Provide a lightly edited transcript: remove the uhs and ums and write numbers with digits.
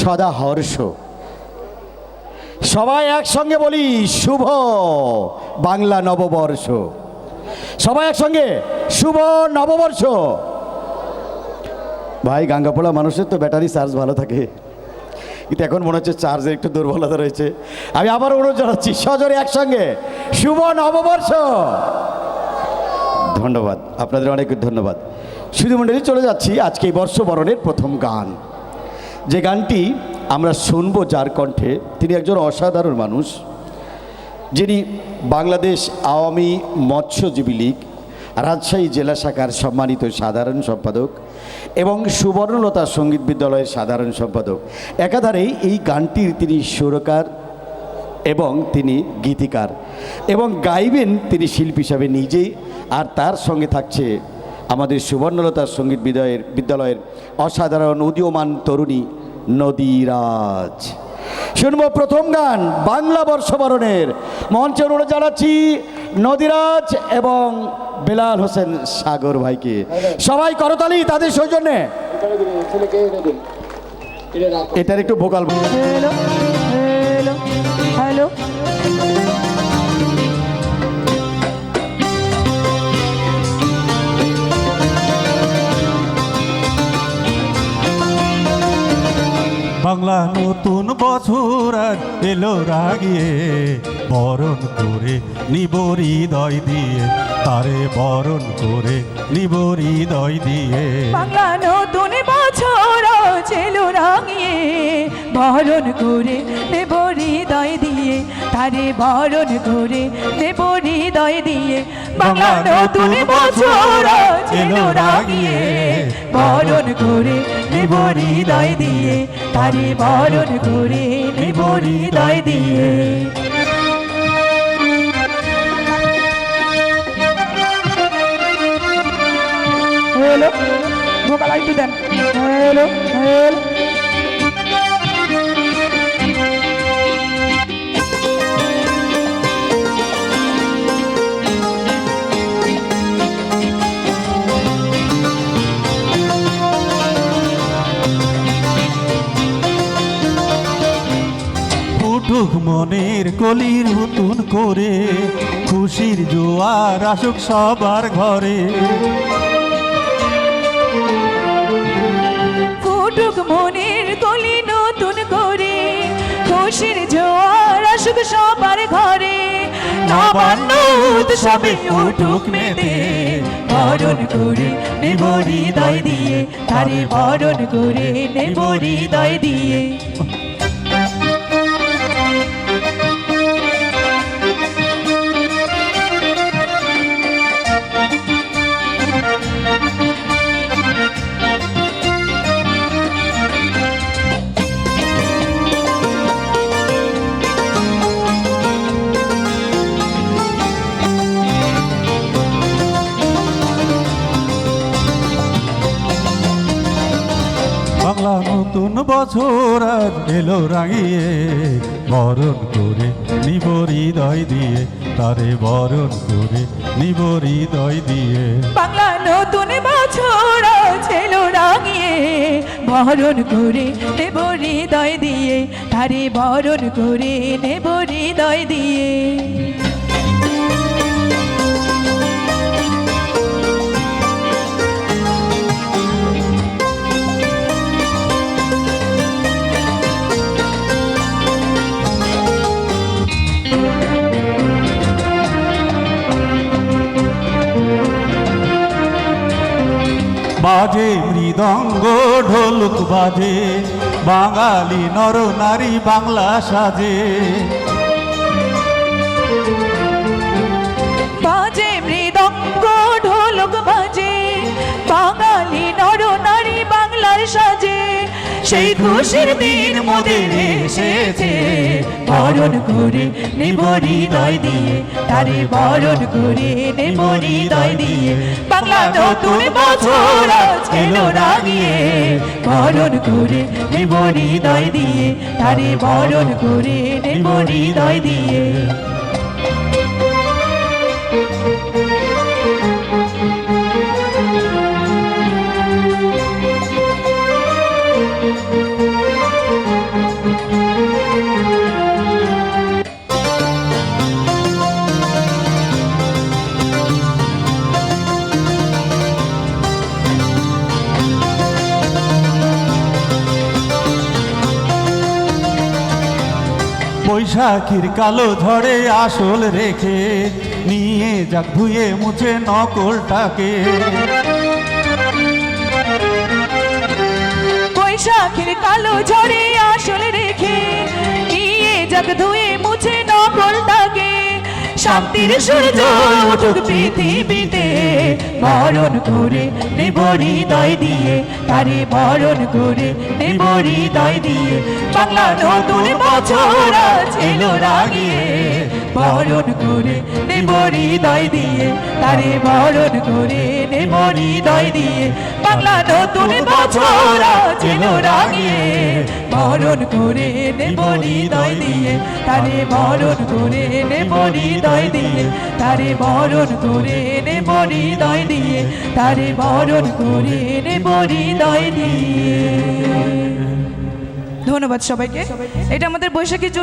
সদা হর্ষ। সবাই একসঙ্গে বলি শুভ বাংলা নববর্ষ। সবাই একসঙ্গে শুভ নববর্ষ। ভাই গাঙ্গাপোড়া মানুষের তো ব্যাটারি চার্জ ভালো থাকে, কিন্তু এখন মনে হচ্ছে চার্জের একটু দুর্বলতা রয়েছে। আমি আবার অনুরোধ জানাচ্ছি সজোরে একসঙ্গে শুভ নববর্ষ। ধন্যবাদ, আপনাদের অনেক ধন্যবাদ। শুধু মণ্ডলী চলে যাচ্ছি আজকে এই বর্ষবরণের প্রথম গান। যে গানটি আমরা শুনবো যার কণ্ঠে, তিনি একজন অসাধারণ মানুষ, যিনি বাংলাদেশ আওয়ামী মৎস্যজীবী লীগ রাজশাহী জেলা শাখার সম্মানিত সাধারণ সম্পাদক এবং সুবর্ণলতা সঙ্গীত বিদ্যালয়ের সাধারণ সম্পাদক। একাধারেই এই গানটির তিনি সুরকার এবং তিনি গীতিকার এবং গাইবেন তিনি শিল্পী হিসাবে নিজেই। আর তার সঙ্গে থাকছে আমাদের সুবর্ণলতা সঙ্গীত বিদ্যালয়ের অসাধারণ উদীয়মান তরুণী নদীরাজ। শুনবো প্রথম গান বাংলা বর্ষবরণের। মঞ্চে অনুরোধ জানাচ্ছি নদীরাজ এবং বেলাল হোসেন সাগর ভাইকে। সবাই করতালি তাদের সৌজন্যে। এটার একটু vocal. Hello hello hello Bangla নতুন বছর আর এলো রাগিয়ে, বরণ করে নিব হৃদয় দিয়ে, তারে বরণ করে নিব হৃদয় দিয়ে। বাংলা নতুন বছর ছিল রাঙিয়ে, বরণ করে দেব হৃদয় দিয়ে, তারে বরণ করে দেব হৃদয় দিয়ে। বাংলা নতুন বছর ছিল রাঙিয়ে, বরণ করে দেব হৃদয় দিয়ে, তারে বরণ করে দেব হৃদয় দিয়ে। হ্যালো ভোকাল আইটু দেন। হ্যালো হ্যালো ফুটুক মনের কলি নতুন করে, খুশির জোয়ার আসুক সবার ঘরে। ফুটুক মনের কলি নতুন করে, খুশির জোয়ার আসুক সবার ঘরে। নবান্ন উৎসবে উঠুক মেতে, বরণ করে নেব হৃদয় দিয়ে, তারে বরণ করে নেব হৃদয় দিয়ে। বাংলা নতুন বছর আজ এলো রাঙিয়ে, বরণ করে নিব হৃদয় দিয়ে, তারে বরণ করে নিব হৃদয় দিয়ে। বাংলা নতুন বছর ছিল রাঙিয়ে, বরণ করে নেব হৃদয় দিয়ে, তারে বরণ করে নেব হৃদয় দিয়ে। বাজে মৃদঙ্গ ঢোলক বাজে, বাঙালি নর নারী বাংলা সাজে। বাজে মৃদঙ্গ ঢোলক বাজে, বাঙালি নর নারী বাংলার সাজে। সেই খুশির দিন মোদের এসেছে, বরণ করে নেব হৃদয় দিয়ে, তারে বরণ করে নেব হৃদয় দিয়ে। বাংলা নতুন বছর এলো রাঙিয়ে, বরণ করে নেব হৃদয় দিয়ে, তারে বরণ করে নেব হৃদয় দিয়ে। বৈশাখীর কালো ঝড়ে আসল রেখে নিয়ে যাক ধুয়ে মুছে নকলটাকে। বৈশাখের কালো ঝড়ে আসল রেখে নিয়ে যাক ধুয়ে মুছে নকলটাকে। শান্তির সূর্য উঠুক পৃথিবীতে, বরণ করে নেব হৃদয় দিয়ে, তারে বরণ করে নেব হৃদয় দিয়ে। বাংলা নতুন বছর আজ এলো রাঙিয়ে, বরণ করে নেব হৃদয় দিয়ে, তারে বরণ করে নেব হৃদয় দিয়ে। বাংলা নতুন বছর আজ এলো রাঙিয়ে, বরণ করে নেব হৃদয় দিয়ে, তারে বরণ করে নেব হৃদয় দিয়ে, তারে বরণ করে নেব হৃদয় দিয়ে, তারে বরণ করে নেব হৃদয় দিয়ে। ধন্যবাদ সবাইকে। এটা আমাদের বৈশাখীর জন্য